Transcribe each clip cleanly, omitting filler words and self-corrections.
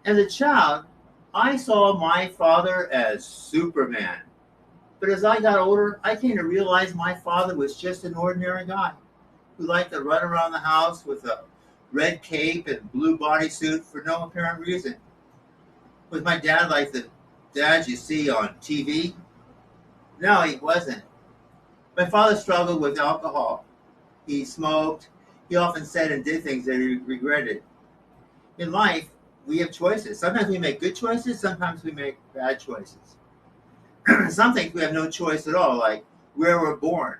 As a child, I saw my father as Superman. But as I got older, I came to realize my father was just an ordinary guy who liked to run around the house with a red cape and blue bodysuit for no apparent reason. Was my dad like the dads you see on TV? No, he wasn't. My father struggled with alcohol. He smoked. He often said and did things that he regretted. In life, we have choices. Sometimes we make good choices, sometimes we make bad choices. Some things we have no choice at all, like where we're born,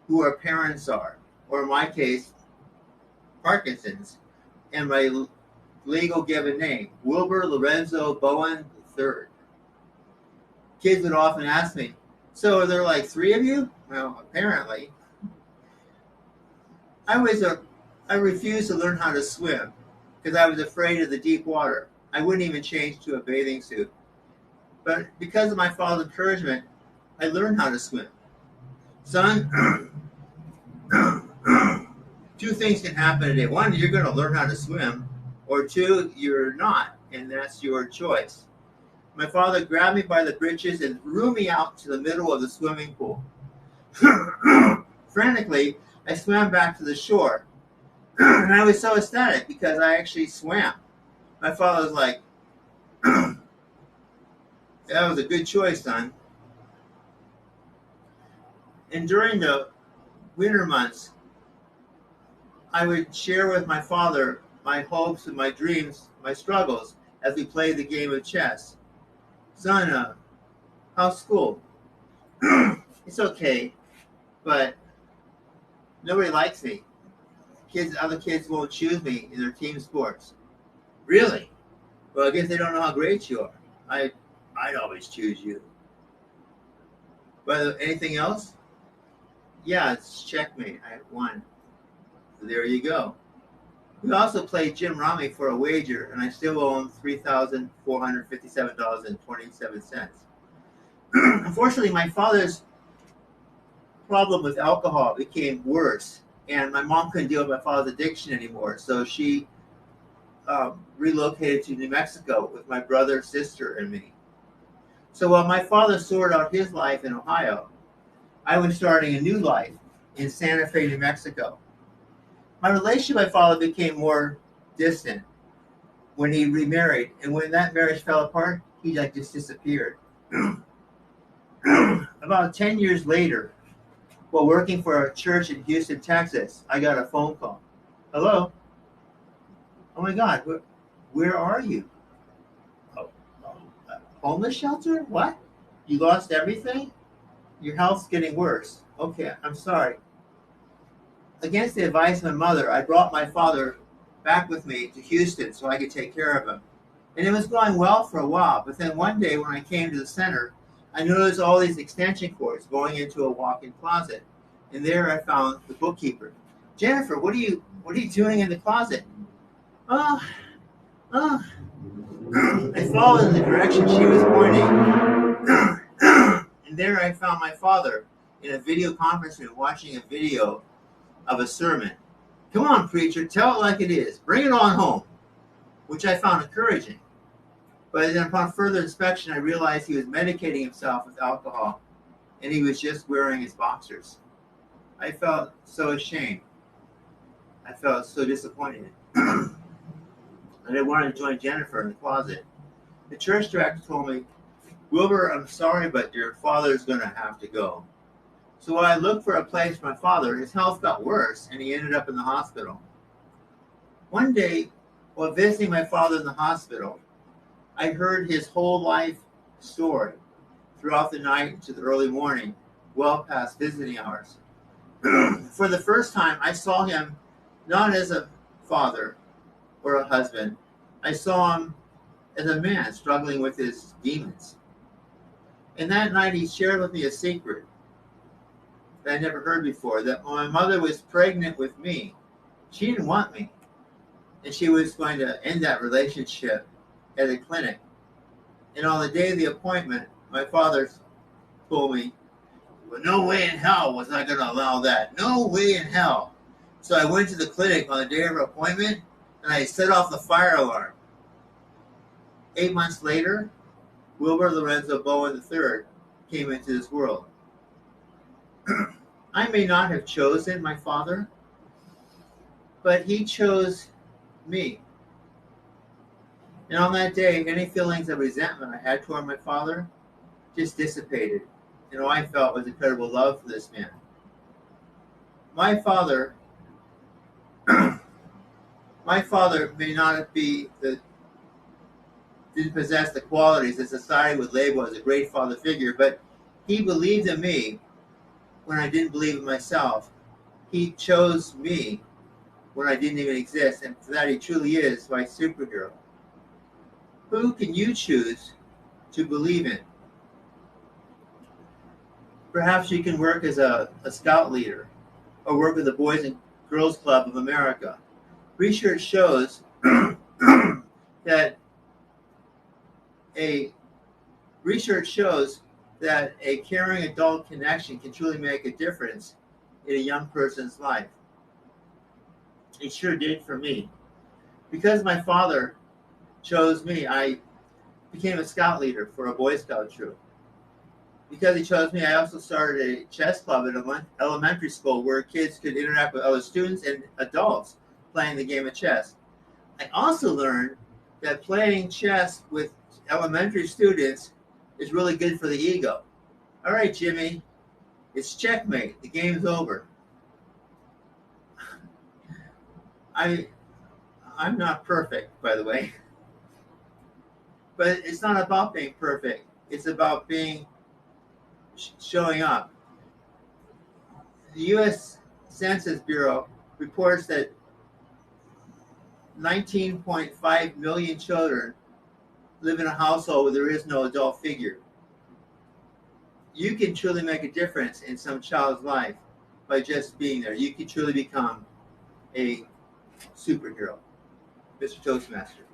who our parents are, or in my case, Parkinson's, and my legal given name, Wilbur Lorenzo Bowen III. Kids would often ask me, so are there like three of you? Well, apparently. I refused to learn how to swim because I was afraid of the deep water. I wouldn't even change to a bathing suit. But because of my father's encouragement, I learned how to swim. Son, two things can happen today. One, you're going to learn how to swim, or two, you're not, and that's your choice. My father grabbed me by the breeches and threw me out to the middle of the swimming pool. Frantically, I swam back to the shore, and I was so ecstatic because I actually swam. My father was like, that was a good choice, son. And during the winter months, I would share with my father my hopes and my dreams, my struggles, as we played the game of chess. Son, how's school? It's okay, but nobody likes me. Other kids won't choose me in their team sports. Really? Well, I guess they don't know how great you are. I'd always choose you. But anything else? Yeah, it's checkmate. I won. So there you go. We also played Jim Rami for a wager, and I still owe him $3,457.27. Unfortunately, my father's problem with alcohol became worse, and my mom couldn't deal with my father's addiction anymore, so she relocated to New Mexico with my brother, sister, and me. So while my father sorted out his life in Ohio, I was starting a new life in Santa Fe, New Mexico. My relationship with my father became more distant when he remarried, and when that marriage fell apart, he just disappeared. About 10 years later, while working for a church in Houston, Texas, I got a phone call. Hello? Oh my God, where are you? Oh, homeless shelter? What? You lost everything? Your health's getting worse. Okay, I'm sorry. Against the advice of my mother, I brought my father back with me to Houston so I could take care of him. And it was going well for a while, but then one day when I came to the center, I noticed all these extension cords going into a walk-in closet. And there I found the bookkeeper. Jennifer, what are you doing in the closet? Oh, oh. I followed in the direction she was pointing. And there I found my father in a video conference room watching a video of a sermon. Come on, preacher, tell it like it is. Bring it on home, which I found encouraging. But then upon further inspection, I realized he was medicating himself with alcohol, and he was just wearing his boxers. I felt so ashamed. I felt so disappointed. And I wanted to join Jennifer in the closet. The church director told me, Wilbur, I'm sorry, but your father's going to have to go. So while I looked for a place for my father, his health got worse, and he ended up in the hospital. One day, while visiting my father in the hospital, I heard his whole life story throughout the night into the early morning, well past visiting hours. For the first time, I saw him not as a father or a husband. I saw him as a man struggling with his demons. And that night, he shared with me a secret that I never heard before, that when my mother was pregnant with me, she didn't want me. And she was going to end that relationship at a clinic. And on the day of the appointment, my father told me, well, no way in hell was I going to allow that. No way in hell. So I went to the clinic on the day of her appointment, and I set off the fire alarm. 8 months later, Wilbur Lorenzo Bowen III came into this world. I may not have chosen my father, but he chose me. And on that day, any feelings of resentment I had toward my father just dissipated. And all I felt was incredible love for this man. My father may not didn't possess the qualities that society would label as a great father figure, but he believed in me when I didn't believe in myself. He chose me when I didn't even exist, and for that he truly is my superhero. Who can you choose to believe in? Perhaps you can work as a scout leader or work with the Boys and Girls Club of America. Research shows that a caring adult connection can truly make a difference in a young person's life. It sure did for me. Because my father chose me, I became a scout leader for a Boy Scout troop. Because he chose me, I also started a chess club at an elementary school where kids could interact with other students and adults playing the game of chess. I also learned that playing chess with elementary students is really good for the ego. All right, Jimmy, it's checkmate. The game's over. I'm not perfect, by the way. But it's not about being perfect. It's about showing up. The U.S. Census Bureau reports that 19.5 million children live in a household where there is no adult figure. You can truly make a difference in some child's life by just being there. You can truly become a superhero. Mr. Toastmaster.